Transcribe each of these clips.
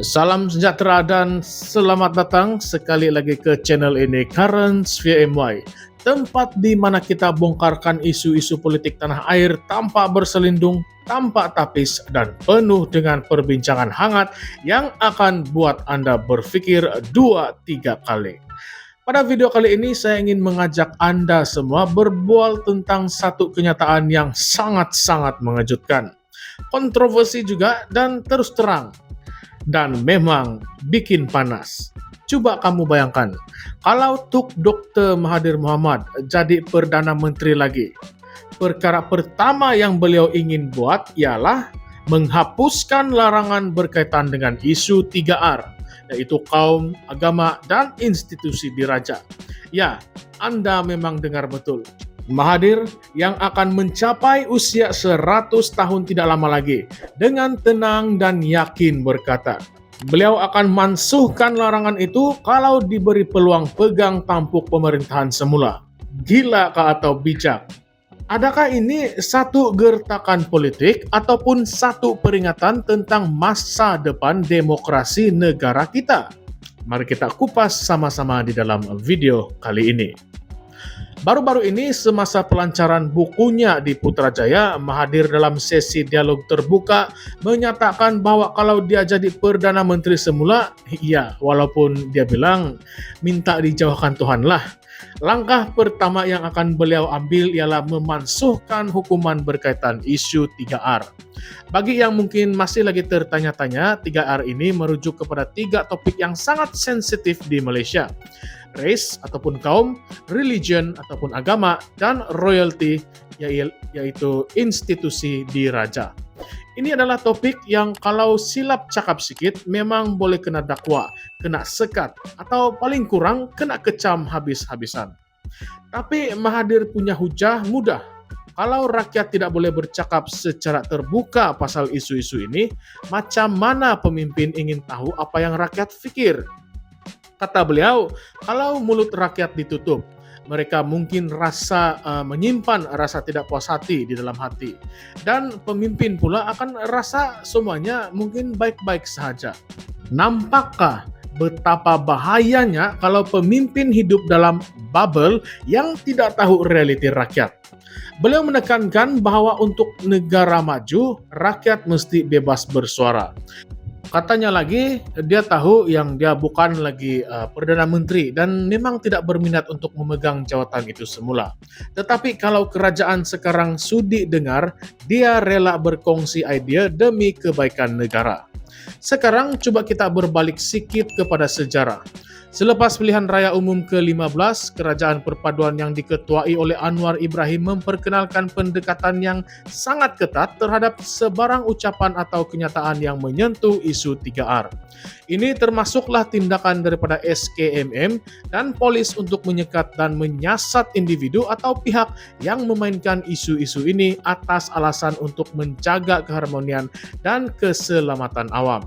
Salam sejahtera dan selamat datang sekali lagi ke channel ini Currents VMY, tempat di mana kita bongkarkan isu-isu politik tanah air tanpa berselindung, tanpa tapis, dan penuh dengan perbincangan hangat yang akan buat Anda berpikir 2-3 kali. Pada video kali ini saya ingin mengajak Anda semua berbual tentang satu kenyataan yang sangat-sangat mengejutkan, kontroversi juga, dan terus terang dan memang bikin panas. Coba kamu bayangkan, kalau Tuk Dr. Mahathir Mohamad jadi Perdana Menteri lagi, perkara pertama yang beliau ingin buat ialah menghapuskan larangan berkaitan dengan isu 3R, yaitu kaum, agama, dan institusi diraja. Ya, Anda memang dengar betul. Mahathir yang akan mencapai usia 100 tahun tidak lama lagi dengan tenang dan yakin berkata, beliau akan mansuhkan larangan itu kalau diberi peluang pegang tampuk pemerintahan semula. Gila kah atau bijak? Adakah ini satu gertakan politik ataupun satu peringatan tentang masa depan demokrasi negara kita? Mari kita kupas sama-sama di dalam video kali ini. Baru-baru ini semasa pelancaran bukunya di Putrajaya, Mahathir dalam sesi dialog terbuka menyatakan bahwa kalau dia jadi Perdana Menteri semula, iya, walaupun dia bilang minta dijauhkan Tuhan lah. Langkah pertama yang akan beliau ambil ialah memansuhkan hukuman berkaitan isu 3R. Bagi yang mungkin masih lagi tertanya-tanya, 3R ini merujuk kepada 3 topik yang sangat sensitif di Malaysia. Race ataupun kaum, religion ataupun agama, dan royalty yaitu institusi diraja. Ini adalah topik yang kalau silap cakap sikit memang boleh kena dakwa, kena sekat, atau paling kurang kena kecam habis-habisan. Tapi Mahathir punya hujah mudah. Kalau rakyat tidak boleh bercakap secara terbuka pasal isu-isu ini, macam mana pemimpin ingin tahu apa yang rakyat fikir? Kata beliau, kalau mulut rakyat ditutup, mereka mungkin menyimpan rasa tidak puas hati di dalam hati. Dan pemimpin pula akan rasa semuanya mungkin baik-baik sahaja. Nampakkah betapa bahayanya kalau pemimpin hidup dalam bubble yang tidak tahu realiti rakyat? Beliau menekankan bahwa untuk negara maju, rakyat mesti bebas bersuara. Katanya lagi, dia tahu yang dia bukan lagi Perdana Menteri dan memang tidak berminat untuk memegang jawatan itu semula. Tetapi kalau kerajaan sekarang sudi dengar, dia rela berkongsi ide demi kebaikan negara. Sekarang coba kita berbalik sikit kepada sejarah. Selepas pilihan raya umum ke-15, kerajaan perpaduan yang diketuai oleh Anwar Ibrahim memperkenalkan pendekatan yang sangat ketat terhadap sebarang ucapan atau kenyataan yang menyentuh isu 3R. Ini termasuklah tindakan daripada SKMM dan polis untuk menyekat dan menyasat individu atau pihak yang memainkan isu-isu ini atas alasan untuk menjaga keharmonian dan keselamatan awam.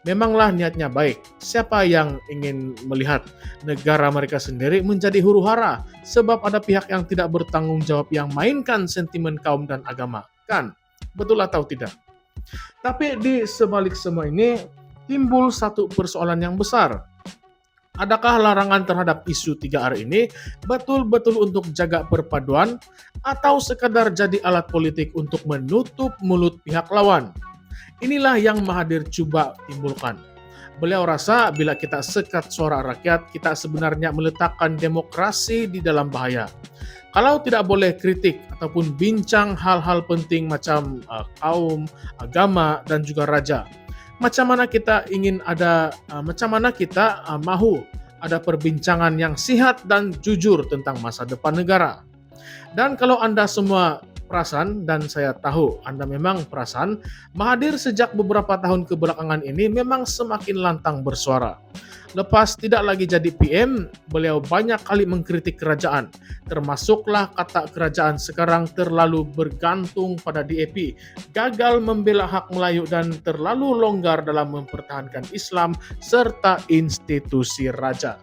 Memanglah niatnya baik. Siapa yang ingin melihat negara mereka sendiri menjadi huru-hara sebab ada pihak yang tidak bertanggung jawab yang mainkan sentimen kaum dan agama? Kan? Betul atau tidak? Tapi di sebalik semua ini timbul satu persoalan yang besar. Adakah larangan terhadap isu 3R ini betul-betul untuk jaga perpaduan atau sekadar jadi alat politik untuk menutup mulut pihak lawan? Inilah yang Mahathir coba timbulkan. Beliau rasa bila kita sekat suara rakyat, kita sebenarnya meletakkan demokrasi di dalam bahaya. Kalau tidak boleh kritik ataupun bincang hal-hal penting macam kaum, agama, dan juga raja, macam mana kita mahu ada perbincangan yang sihat dan jujur tentang masa depan negara. Dan kalau Anda semua perasan, dan saya tahu Anda memang perasan, Mahathir sejak beberapa tahun kebelakangan ini memang semakin lantang bersuara. Lepas tidak lagi jadi PM, beliau banyak kali mengkritik kerajaan, termasuklah kata kerajaan sekarang terlalu bergantung pada DAP, gagal membela hak Melayu dan terlalu longgar dalam mempertahankan Islam serta institusi raja.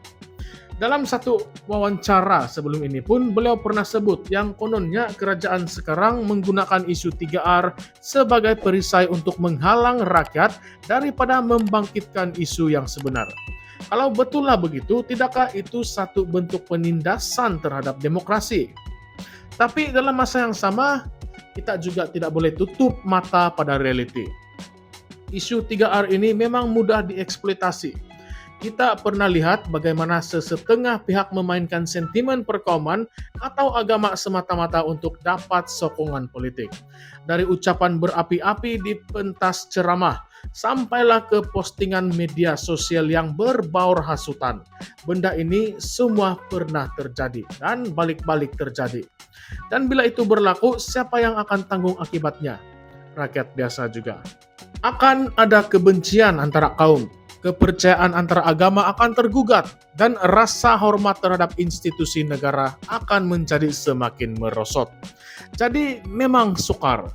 Dalam satu wawancara sebelum ini pun beliau pernah sebut yang kononnya kerajaan sekarang menggunakan isu 3R sebagai perisai untuk menghalang rakyat daripada membangkitkan isu yang sebenar. Kalau betullah begitu, tidakkah itu satu bentuk penindasan terhadap demokrasi? Tapi dalam masa yang sama, kita juga tidak boleh tutup mata pada realiti. Isu 3R ini memang mudah dieksploitasi. Kita pernah lihat bagaimana sesetengah pihak memainkan sentimen perkauman atau agama semata-mata untuk dapat sokongan politik. Dari ucapan berapi-api di pentas ceramah, sampailah ke postingan media sosial yang berbaur hasutan. Benda ini semua pernah terjadi dan balik-balik terjadi. Dan bila itu berlaku, siapa yang akan tanggung akibatnya? Rakyat biasa juga. Akan ada kebencian antara kaum. Kepercayaan antara agama akan tergugat dan rasa hormat terhadap institusi negara akan menjadi semakin merosot. Jadi memang sukar.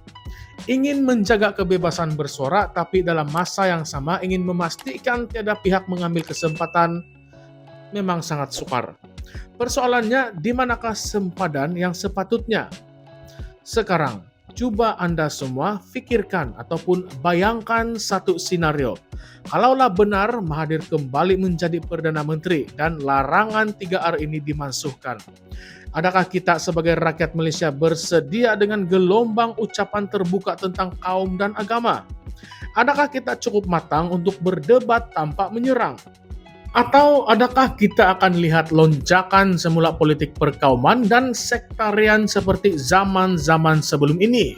Ingin menjaga kebebasan bersuara tapi dalam masa yang sama ingin memastikan tiada pihak mengambil kesempatan memang sangat sukar. Persoalannya di manakah sempadan yang sepatutnya? Sekarang, coba Anda semua pikirkan ataupun bayangkan satu skenario. Kalaulah benar Mahathir kembali menjadi Perdana Menteri dan larangan 3R ini dimansuhkan. Adakah kita sebagai rakyat Malaysia bersedia dengan gelombang ucapan terbuka tentang kaum dan agama? Adakah kita cukup matang untuk berdebat tanpa menyerang? Atau adakah kita akan lihat lonjakan semula politik perkauman dan sektarian seperti zaman-zaman sebelum ini?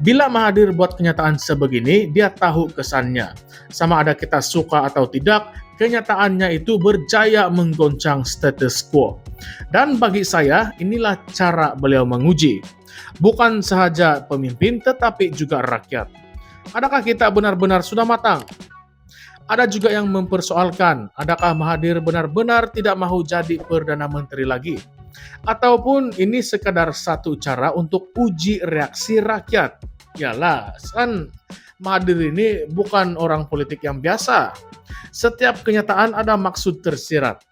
Bila Mahathir buat kenyataan sebegini, dia tahu kesannya. Sama ada kita suka atau tidak, kenyataannya itu berjaya menggoncang status quo. Dan bagi saya, inilah cara beliau menguji. Bukan sahaja pemimpin, tetapi juga rakyat. Adakah kita benar-benar sudah matang? Ada juga yang mempersoalkan, adakah Mahathir benar-benar tidak mahu jadi Perdana Menteri lagi? Ataupun ini sekadar satu cara untuk uji reaksi rakyat? Yalah, kan Mahathir ini bukan orang politik yang biasa. Setiap kenyataan ada maksud tersirat.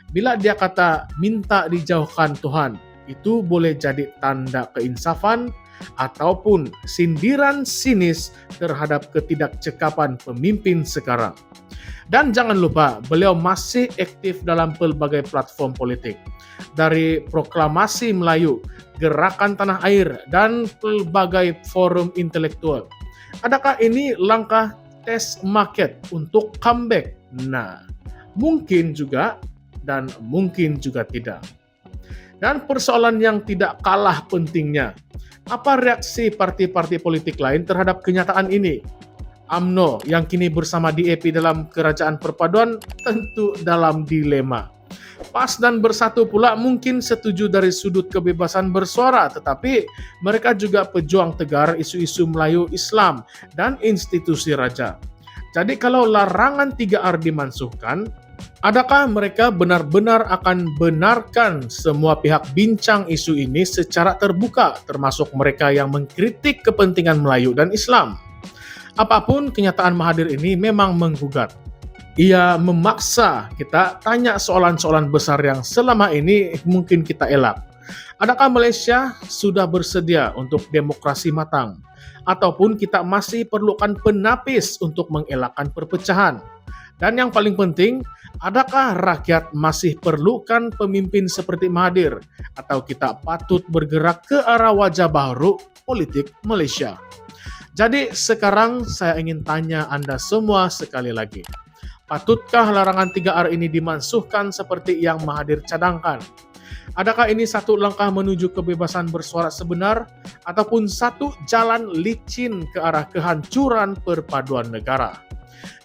Bila dia kata minta dijauhkan Tuhan, itu boleh jadi tanda keinsafan ataupun sindiran sinis terhadap ketidakcekapan pemimpin sekarang. Dan jangan lupa, beliau masih aktif dalam pelbagai platform politik. Dari Proklamasi Melayu, Gerakan Tanah Air, dan pelbagai forum intelektual. Adakah ini langkah test market untuk comeback? Nah, mungkin juga dan mungkin juga tidak. Dan persoalan yang tidak kalah pentingnya, apa reaksi parti-parti politik lain terhadap kenyataan ini? UMNO yang kini bersama DAP dalam Kerajaan Perpaduan tentu dalam dilema. PAS dan Bersatu pula mungkin setuju dari sudut kebebasan bersuara, tetapi mereka juga pejuang tegar isu-isu Melayu Islam dan institusi raja. Jadi kalau larangan 3R dimansuhkan, adakah mereka benar-benar akan benarkan semua pihak bincang isu ini secara terbuka, termasuk mereka yang mengkritik kepentingan Melayu dan Islam? Apapun kenyataan Mahathir ini memang menggugat. Ia memaksa kita tanya soalan-soalan besar yang selama ini mungkin kita elak. Adakah Malaysia sudah bersedia untuk demokrasi matang? Ataupun kita masih perlukan penapis untuk mengelakkan perpecahan? Dan yang paling penting, adakah rakyat masih perlukan pemimpin seperti Mahathir? Atau kita patut bergerak ke arah wajah baru politik Malaysia? Jadi sekarang saya ingin tanya Anda semua sekali lagi. Patutkah larangan 3R ini dimansuhkan seperti yang Mahathir cadangkan? Adakah ini satu langkah menuju kebebasan bersuara sebenar ataupun satu jalan licin ke arah kehancuran perpaduan negara?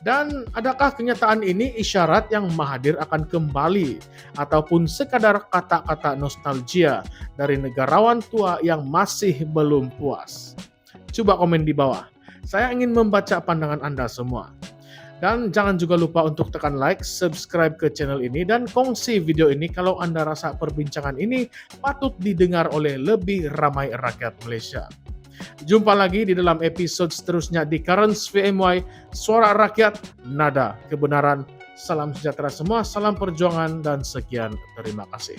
Dan adakah kenyataan ini isyarat yang Mahathir akan kembali ataupun sekadar kata-kata nostalgia dari negarawan tua yang masih belum puas? Coba komen di bawah. Saya ingin membaca pandangan Anda semua. Dan jangan juga lupa untuk tekan like, subscribe ke channel ini, dan kongsi video ini kalau Anda rasa perbincangan ini patut didengar oleh lebih ramai rakyat Malaysia. Jumpa lagi di dalam episode seterusnya di Currents VMY, Suara Rakyat, Nada Kebenaran. Salam sejahtera semua, salam perjuangan, dan sekian terima kasih.